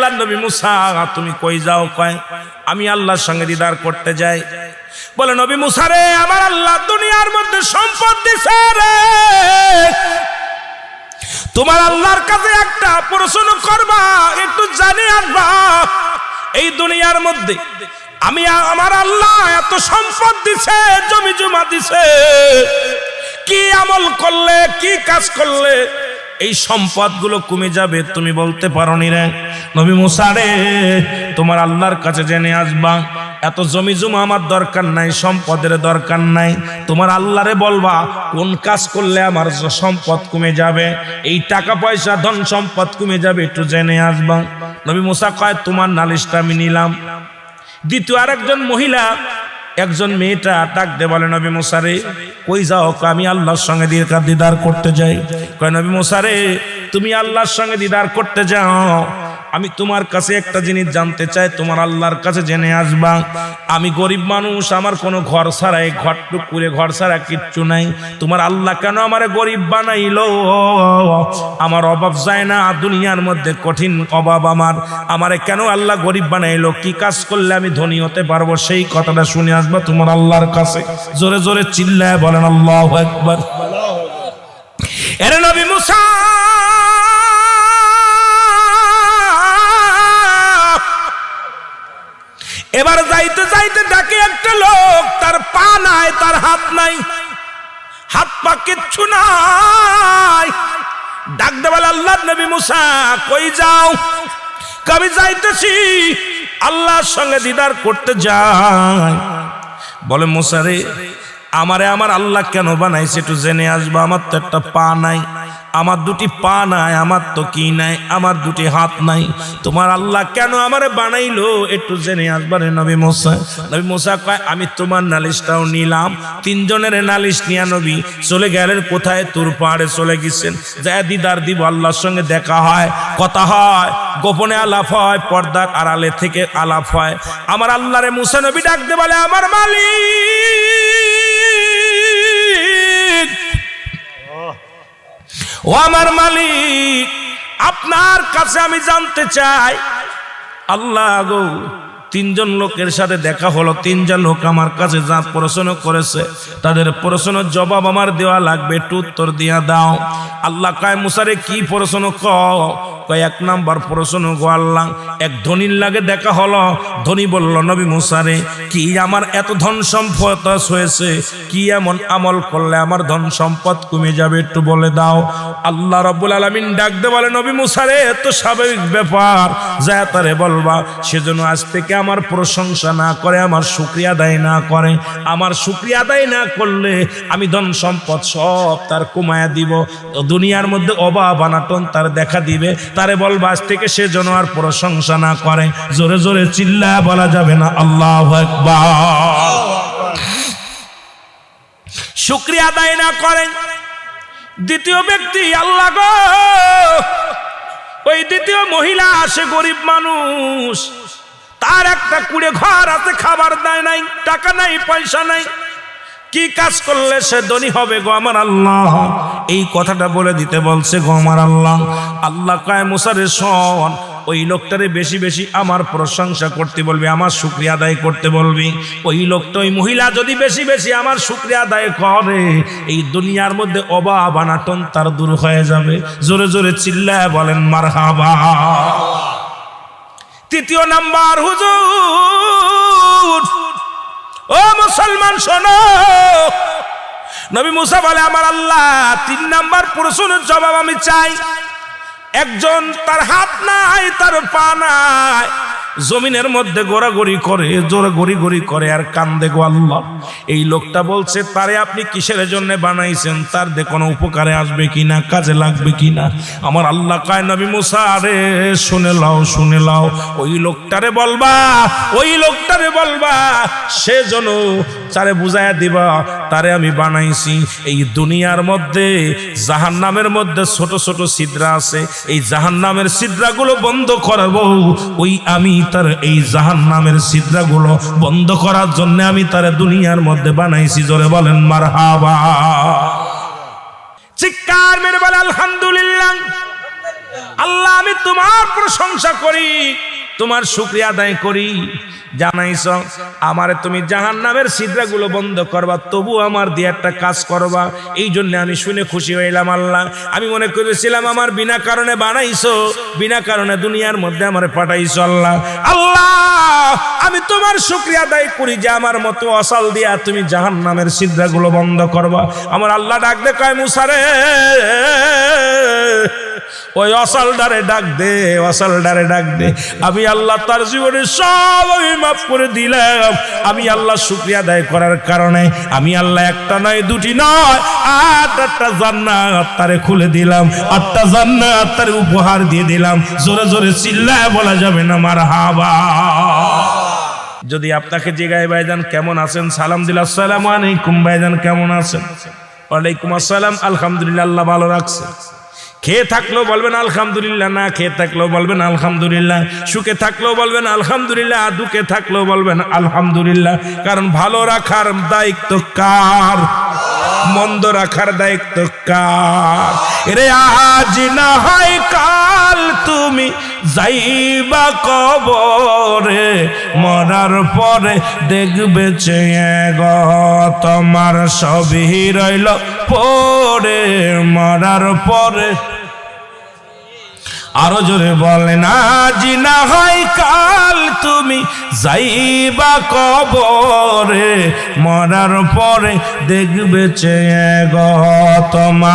আল্লাহর নবী মুসা তুমি কই যাও? কয় আমি আল্লাহর সঙ্গে দিদার করতে যাই। বলে নবী মুসা রে, আমার আল্লাহ দুনিয়ার মধ্যে সম্পদ দিছে রে, তোমার আল্লাহর কাছে একটা প্রশ্ন করবা, একটু জানি আসবা এই দুনিয়ার মধ্যে আমি আমার আল্লাহ এত সম্পদ দিছে, জমি জমা দিছে, কি আমল করলে কি কাজ করলে এই সম্পদগুলো কমে যাবে তুমি বলতে পারোনি রে? নবী মুসা রে, তোমার আল্লাহর কাছে জেনে আসবা, এত জমি জমা আমার দরকার নাই, সম্পদের দরকার নাই, তোমার আল্লাহরে বলবা কোন কাজ করলে আমার সম্পদ কমে যাবে, এই টাকা পয়সা ধন সম্পদ কমে যাবে, একটু জেনে আসবা। নবী মুসা কয় তোমার নালিশটা আমি নিলাম। দ্বিতীয় আরেকজন মহিলা, একজন মেয়েটা ডাক দে বলে নবী মুসা রে কই যাও? আমি আল্লাহর সঙ্গে দিদার করতে যাই। কয় নবী মুসা রে, তুমি আল্লাহর সঙ্গে দিদার করতে যাও, আমি তোমার কাছে একটা জিনিস জানতে চাই, তোমার আল্লাহর কাছে জেনে আসবা। আমি গরিব মানুষ, আমার কোনো ঘর ছাড়া, এই ঘরটুক করে ঘর ছাড়া কিচ্ছু নাই, তোমার আল্লাহ কেন আমারে গরিব বানাইলো? আমার অভাব যায় না দুনিয়ার মধ্যে, কঠিন অভাব আমারে কেন আল্লাহ গরিব বানাইলো? কি কাজ করলে আমি ধনী হতে পারবো? সেই কথাটা শুনে আসবা তোমার আল্লাহর কাছে। জোরে জোরে চিল্লায় বলেন আল্লাহু আকবার। এরে নবী মুসা, এবার যাইতে যাইতে ডাকে একটা লোক, তার পা নাই, তার হাত নাই, হাত পা কিচ্ছু নাই। ডাক দে বলে আল্লাহর নবী মুসা কই যাও? আমি যাইতেছি আল্লাহর সঙ্গে দিদার করতে যাই। বলে মুসা রে, আমারে আমার আল্লাহ কেন বানাইছে একটু জেনে আসবা। আমার তো একটা পা নাই, আমার দুটি পা নাই, আমার তো কি নাই, আমার দুটি হাত নাই, তোমার আল্লাহ কেন আমারে বানাইলো একটু জেনে আসবা রে নবী মুসা। নবী মুসা কয় আমি তোমার নালিশটাও নিলাম। তিনজনের নালিশ নিয়া নবী চলে গেলেন কোথায়? তুর পাহাড়ে চলে গেছেন। যায় দিদার দিব, আল্লাহর সঙ্গে দেখা হয়, কথা হয়, গোপনে আলাপ হয়, পর্দার আড়ালে থেকে আলাপ হয়। আমার আল্লাহরে মুসা নবী ডাকতে বলে আমার মালিক, ও আমার মালিক, আপনার কাছে আমি জানতে চাই। আল্লাহ গো, তিনজন লোকের সাথে দেখা হলো, তিনজন লোক আমার কাছে যা প্রশ্ন করেছে তাদের প্রশ্নের জবাব আমার দেওয়া লাগবে, একটু উত্তর দিয়া দাও। আল্লাহ কয় মুসা রে কি প্রশ্ন? কয় এক নাম্বার প্রশ্ন গো আল্লাহ, এক ধনীর লাগে দেখা হলো, ধনী বলল নবী মুসা রে কি আমার এত ধন সম্পদ হয়েছে, কি এমন আমল করলে আমার ধন সম্পদ কমে যাবে একটু বলে দাও। আল্লাহ রাব্বুল আলামিন ডাক দে বলে নবী মুসা রে, এত স্বাভাবিক ব্যাপার, যা তারে বলবা সেজন্য আজ থেকে আমার প্রশংসা না করে, আমার শুকরিয়া আদায় না করে, আমার শুকরিয়া আদায় না করলে আমি ধন সম্পদ সব তার কমায়া দিব, দুনিয়ার মধ্যে অভাব অনাটন তার দেখা দিবে, তারে বলবা আজ থেকে সে যেন আর প্রশংসা না করে। জোরে জোরে চিল্লায় বলা যাবে না আল্লাহু আকবার? শুকরিয়া আদায় না করেন। দ্বিতীয় ব্যক্তি আল্লাহ গো, ওই দ্বিতীয় মহিলা সে গরিব মানুষ, তার একটা কুড়ে ঘর আছে, খাবার দেয় নাই, টাকা নাই, পয়সা নাই, কি কাজ করলে সে ধনী হবে গো আমার আল্লাহ? এই কথাটা বলে দিতে বলছে গো আমার আল্লাহ। আল্লাহ কয় মুসা রে শোন, ওই লোকটারে বেশি বেশি আমার প্রশংসা করতে বলবি, আমার শুকরিয়া আদায় করতে বলবি। ওই লোকটা, ওই মহিলা যদি বেশি বেশি আমার শুকরিয়া আদায় করে, এই দুনিয়ার মধ্যে অভাব অনাটন তার দূর হয়ে যাবে। জোরে জোরে চিল্লায় বলেন মারহাবা। তৃতীয় নাম্বার, হুজুর ও মুসলমান শোনো, নবী মুসা বলে আমার আল্লাহ, 3 নাম্বার প্রশ্নের জবাব আমি চাই। একজন তার হাত নাই, তার পা নাই, জমিনের মধ্যে গোড়াগড়ি করে, জোরে গড়ি করে আর কান্দে গো আল্লাহ। এই লোকটা বলছে তারে আপনি কিসের জন্য বানাইছেন, তার দে কোনো উপকারে আসবে কিনা, কাজে লাগবে কিনা। আমার আল্লাহ কয় নবী মুসা রে শুনে লাও, শুনে লাও, ওই লোকটারে বলবা, ওই লোকটারে বলবা সে যেন তারে বুঝাইয়া দিবা, তারে আমি বানাইছি। এই দুনিয়ার মধ্যে জাহান্নামের মধ্যে ছোট ছোট ছিদ্রা আছে, এই জাহান্নামের ছিদ্রাগুলো বন্ধ করাবো, ওই আমি তার এই জাহান্নামের ছিদ্রাগুলো বন্ধ করার জন্য আমি তারে দুনিয়ার মধ্যে বানাইছি। জোরে বলেন মারহাবা। চিৎকার মেরে বলে আলহামদুলিল্লাহ। আল্লাহ আমি তোমার প্রশংসা করি, তোমার শুকরিয়া আদায় করি। জানাইছো আমারে তুমি জাহান্নামের ছিদ্রগুলো বন্ধ করবা, তবু আমার দিয়ে একটা কাজ করবা। এই জন্য আমি শুনে খুশি হইলাম। আল্লাহ আমি মনে করেছিলাম আমার বিনা কারণে বানাইছো, বিনা কারণে দুনিয়ার মধ্যে আমারে পাঠাইছো। আল্লাহ আল্লাহ আমি তোমার শুকরিয়া আদায় করি যে আমার মতো অসাল দিয়া তুমি জাহান্নামের ছিদ্রগুলো বন্ধ করবা। আমার আল্লাহ ডাক দে, কয় মুসা রে, ওই অসালডারে ডাক দে, অসালডারে ডাক দে। আমি আল্লাহ তার জীবনে সব আমি মাফ করে দিলাম। আমি আল্লাহ শুকরিয়া আদায় করার কারণে আমি আল্লাহ একটা নয় দুটি নয় 8টা জান্নাত তারে খুলে দিলাম, 8টা জান্নাত তারে উপহার দিয়ে দিলাম। জোরে জোরে চিল্লায় বলা যাবে না মারহাবা। যদি আপনাকে জিগায় ভাইজান কেমন আছেন, সালাম দিল আসসালামু আলাইকুম, ভাইজান কেমন আছেন? ওয়ালাইকুম আসসালাম, আলহামদুলিল্লাহ আল্লাহ ভালো রাখছে। খেয়ে থাকলেও বলবেন আলহামদুলিল্লাহ, না খেয়ে থাকলেও বলবেন আলহামদুলিল্লাহ, সুখে থাকলেও বলবেন আলহামদুলিল্লাহ, দুঃখে থাকলেও বলবেন আলহামদুলিল্লাহ। কারণ ভালো রাখার দায়িত্ব কার? মন্দ রাখার দায়িত্ব কার? রে আজ না হয় কাল তুমি যাইবা কবরে, মরার পরে দেখবে চেয়ে গো তোমার সবই রইল পরে, মরার পরে। আরো জোরে বলেন, আজ না হয় কাল তুমি যাইবা কবরে, মরার পরে দেখবে চেয়ে গো তোমার